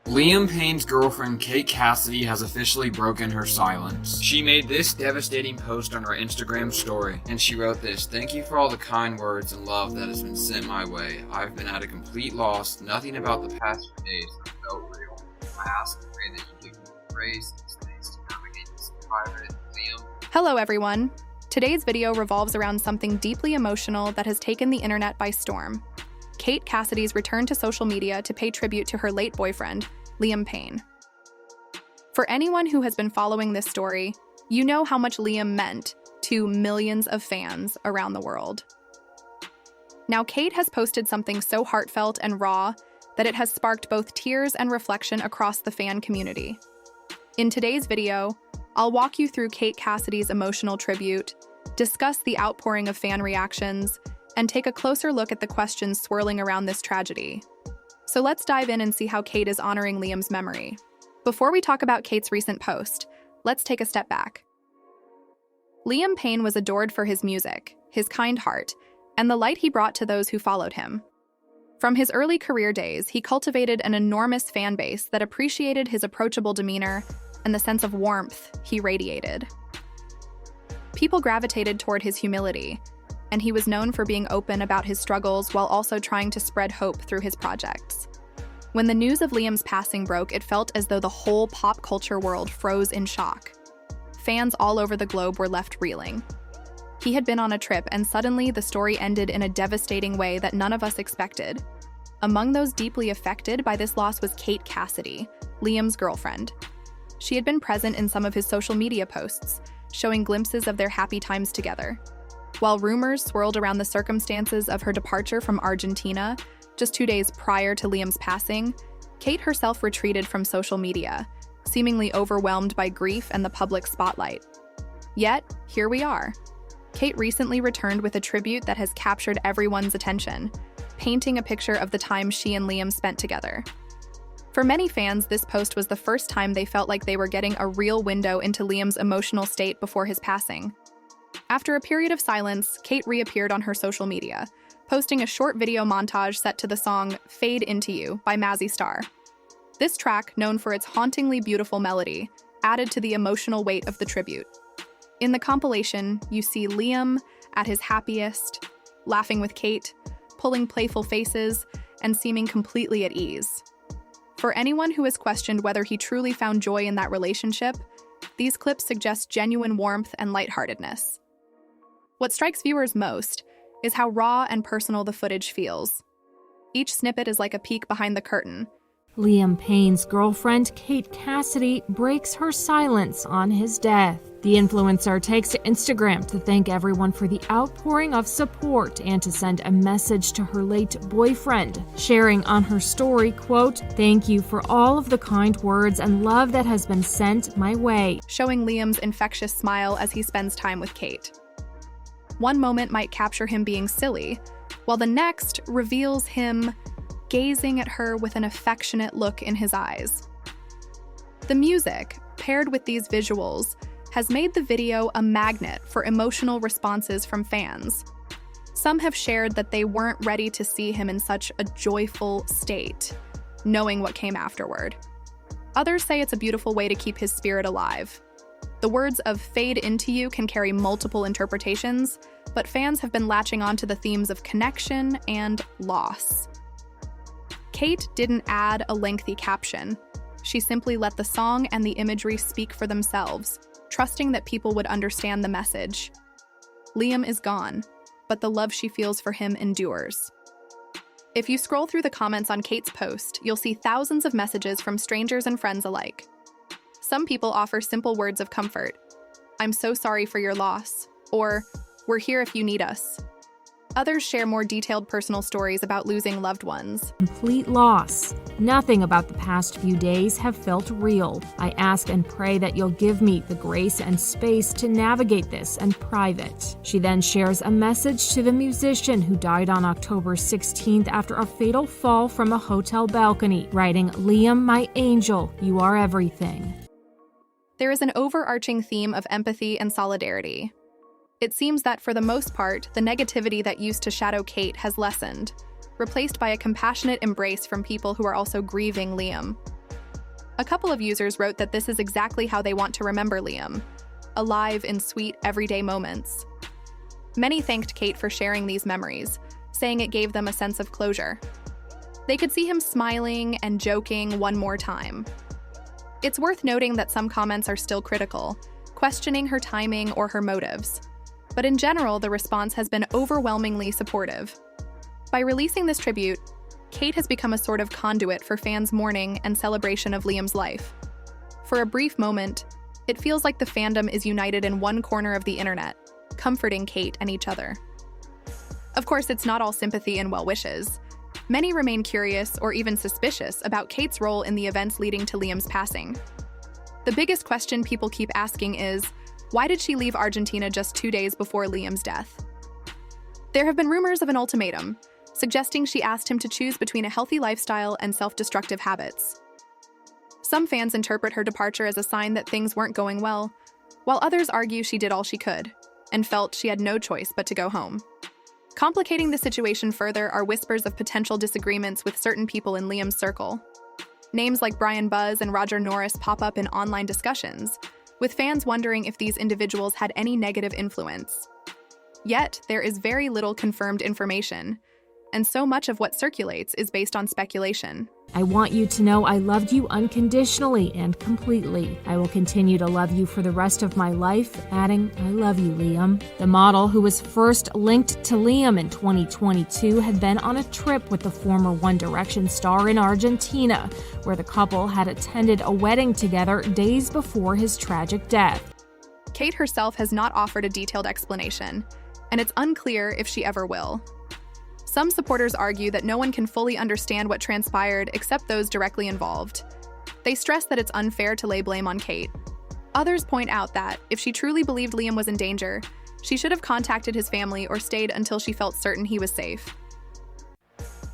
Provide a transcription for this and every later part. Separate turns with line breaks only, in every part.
Liam Payne's girlfriend Kate Cassidy has officially broken her silence. She made this devastating post on her Instagram story, and she wrote this: "Thank you for all the kind words and love that has been sent my way. I've been at a complete loss. Nothing about the past few days felt real. I ask and pray that you give me the grace and space to navigate this in private. Liam."
Hello everyone. Today's video revolves around something deeply emotional that has taken the internet by storm. Kate Cassidy's return to social media to pay tribute to her late boyfriend, Liam Payne. For anyone who has been following this story, you know how much Liam meant to millions of fans around the world. Now, Kate has posted something so heartfelt and raw that it has sparked both tears and reflection across the fan community. In today's video, I'll walk you through Kate Cassidy's emotional tribute, discuss the outpouring of fan reactions, and take a closer look at the questions swirling around this tragedy. So let's dive in and see how Kate is honoring Liam's memory. Before we talk about Kate's recent post, let's take a step back. Liam Payne was adored for his music, his kind heart, and the light he brought to those who followed him. From his early career days, he cultivated an enormous fan base that appreciated his approachable demeanor and the sense of warmth he radiated. People gravitated toward his humility, and he was known for being open about his struggles while also trying to spread hope through his projects. When the news of Liam's passing broke, it felt as though the whole pop culture world froze in shock. Fans all over the globe were left reeling. He had been on a trip, and suddenly the story ended in a devastating way that none of us expected. Among those deeply affected by this loss was Kate Cassidy, Liam's girlfriend. She had been present in some of his social media posts, showing glimpses of their happy times together. While rumors swirled around the circumstances of her departure from Argentina just 2 days prior to Liam's passing, Kate herself retreated from social media, seemingly overwhelmed by grief and the public spotlight. Yet, here we are. Kate recently returned with a tribute that has captured everyone's attention, painting a picture of the time she and Liam spent together. For many fans, this post was the first time they felt like they were getting a real window into Liam's emotional state before his passing. After a period of silence, Kate reappeared on her social media, posting a short video montage set to the song "Fade Into You" by Mazzy Star. This track, known for its hauntingly beautiful melody, added to the emotional weight of the tribute. In the compilation, you see Liam at his happiest, laughing with Kate, pulling playful faces, and seeming completely at ease. For anyone who has questioned whether he truly found joy in that relationship, these clips suggest genuine warmth and lightheartedness. What strikes viewers most is how raw and personal the footage feels. Each snippet is like a peek behind the curtain.
Liam Payne's girlfriend, Kate Cassidy, breaks her silence on his death. The influencer takes to Instagram to thank everyone for the outpouring of support and to send a message to her late boyfriend, sharing on her story, quote, "Thank you for all of the kind words and love that has been sent my way,"
showing Liam's infectious smile as he spends time with Kate. One moment might capture him being silly, while the next reveals him gazing at her with an affectionate look in his eyes. The music, paired with these visuals, has made the video a magnet for emotional responses from fans. Some have shared that they weren't ready to see him in such a joyful state, knowing what came afterward. Others say it's a beautiful way to keep his spirit alive. The words of "fade into you" can carry multiple interpretations, but fans have been latching onto the themes of connection and loss. Kate didn't add a lengthy caption. She simply let the song and the imagery speak for themselves, trusting that people would understand the message. Liam is gone, but the love she feels for him endures. If you scroll through the comments on Kate's post, you'll see thousands of messages from strangers and friends alike. Some people offer simple words of comfort. "I'm so sorry for your loss," or "We're here if you need us." Others share more detailed personal stories about losing loved ones.
Complete loss. Nothing about the past few days have felt real. I ask and pray that you'll give me the grace and space to navigate this in private. She then shares a message to the musician who died on October 16th after a fatal fall from a hotel balcony, writing, "Liam, my angel, you are everything."
There is an overarching theme of empathy and solidarity. It seems that for the most part, the negativity that used to shadow Kate has lessened, replaced by a compassionate embrace from people who are also grieving Liam. A couple of users wrote that this is exactly how they want to remember Liam, alive in sweet, everyday moments. Many thanked Kate for sharing these memories, saying it gave them a sense of closure. They could see him smiling and joking one more time. It's worth noting that some comments are still critical, questioning her timing or her motives. But in general, the response has been overwhelmingly supportive. By releasing this tribute, Kate has become a sort of conduit for fans' mourning and celebration of Liam's life. For a brief moment, it feels like the fandom is united in one corner of the internet, comforting Kate and each other. Of course, it's not all sympathy and well wishes. Many remain curious or even suspicious about Kate's role in the events leading to Liam's passing. The biggest question people keep asking is, why did she leave Argentina just 2 days before Liam's death? There have been rumors of an ultimatum, suggesting she asked him to choose between a healthy lifestyle and self-destructive habits. Some fans interpret her departure as a sign that things weren't going well, while others argue she did all she could and felt she had no choice but to go home. Complicating the situation further are whispers of potential disagreements with certain people in Liam's circle. Names like Brian Buzz and Roger Norris pop up in online discussions, with fans wondering if these individuals had any negative influence. Yet, there is very little confirmed information, and so much of what circulates is based on speculation.
I want you to know I loved you unconditionally and completely. I will continue to love you for the rest of my life, adding, I love you, Liam. The model, who was first linked to Liam in 2022, had been on a trip with the former One Direction star in Argentina, where the couple had attended a wedding together days before his tragic death.
Kate herself has not offered a detailed explanation, and it's unclear if she ever will. Some supporters argue that no one can fully understand what transpired except those directly involved. They stress that it's unfair to lay blame on Kate. Others point out that, if she truly believed Liam was in danger, she should have contacted his family or stayed until she felt certain he was safe.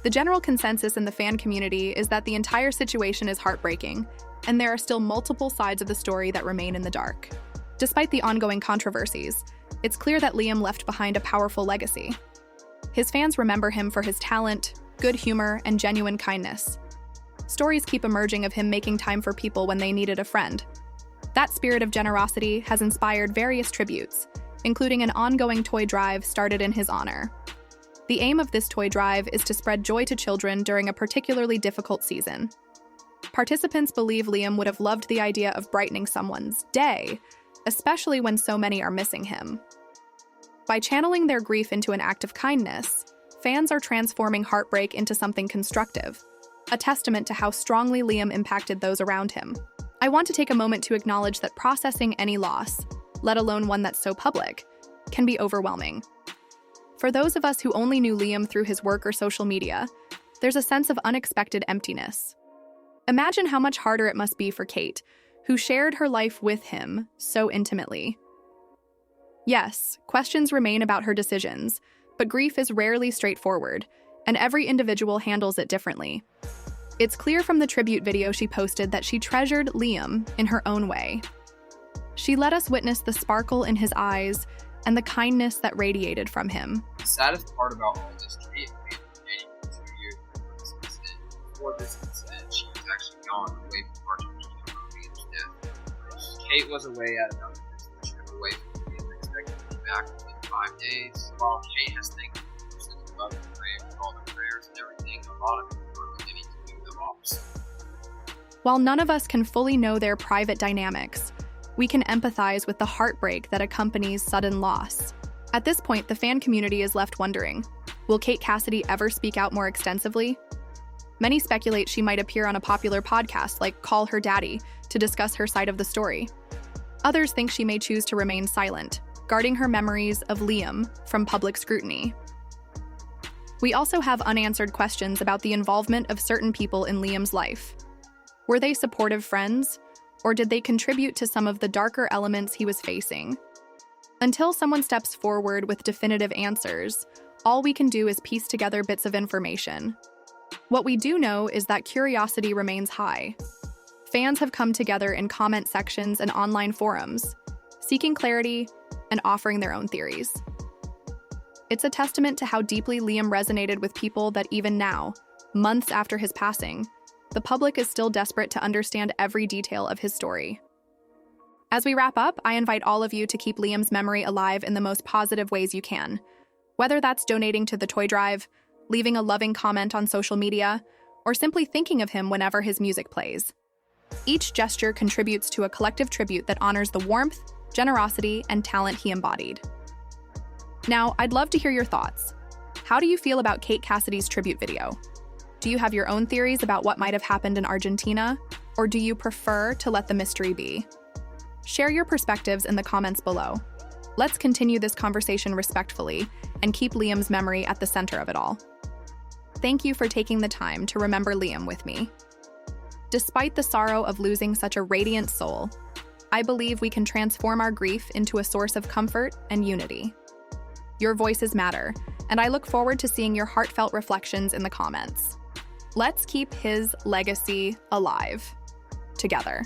The general consensus in the fan community is that the entire situation is heartbreaking, and there are still multiple sides of the story that remain in the dark. Despite the ongoing controversies, it's clear that Liam left behind a powerful legacy. His fans remember him for his talent, good humor, and genuine kindness. Stories keep emerging of him making time for people when they needed a friend. That spirit of generosity has inspired various tributes, including an ongoing toy drive started in his honor. The aim of this toy drive is to spread joy to children during a particularly difficult season. Participants believe Liam would have loved the idea of brightening someone's day, especially when so many are missing him. By channeling their grief into an act of kindness, fans are transforming heartbreak into something constructive, a testament to how strongly Liam impacted those around him. I want to take a moment to acknowledge that processing any loss, let alone one that's so public, can be overwhelming. For those of us who only knew Liam through his work or social media, there's a sense of unexpected emptiness. Imagine how much harder it must be for Kate, who shared her life with him so intimately. Yes, questions remain about her decisions, but grief is rarely straightforward, and every individual handles it differently. It's clear from the tribute video she posted that she treasured Liam in her own way. She let us witness the sparkle in his eyes and the kindness that radiated from him.
The saddest part about all this, Kate waited for dating for 2 years before this incident. Before this incident, she was actually gone away from Argentina for Liam's death. Kate was away at another business trip away from expected to be back within 5 days. While Kate has thanked the person who loved and prayed with all the prayers and everything, a lot of people are beginning to do the opposite.
While none of us can fully know their private dynamics, we can empathize with the heartbreak that accompanies sudden loss. At this point, the fan community is left wondering, will Kate Cassidy ever speak out more extensively? Many speculate she might appear on a popular podcast like Call Her Daddy to discuss her side of the story. Others think she may choose to remain silent, guarding her memories of Liam from public scrutiny. We also have unanswered questions about the involvement of certain people in Liam's life. Were they supportive friends, or did they contribute to some of the darker elements he was facing? Until someone steps forward with definitive answers, all we can do is piece together bits of information. What we do know is that curiosity remains high. Fans have come together in comment sections and online forums, seeking clarity and offering their own theories. It's a testament to how deeply Liam resonated with people that even now, months after his passing, the public is still desperate to understand every detail of his story. As we wrap up, I invite all of you to keep Liam's memory alive in the most positive ways you can. Whether that's donating to the toy drive, leaving a loving comment on social media, or simply thinking of him whenever his music plays. Each gesture contributes to a collective tribute that honors the warmth, generosity, and talent he embodied. Now, I'd love to hear your thoughts. How do you feel about Kate Cassidy's tribute video? Do you have your own theories about what might have happened in Argentina, or do you prefer to let the mystery be? Share your perspectives in the comments below. Let's continue this conversation respectfully and keep Liam's memory at the center of it all. Thank you for taking the time to remember Liam with me. Despite the sorrow of losing such a radiant soul, I believe we can transform our grief into a source of comfort and unity. Your voices matter, and I look forward to seeing your heartfelt reflections in the comments. Let's keep his legacy alive together.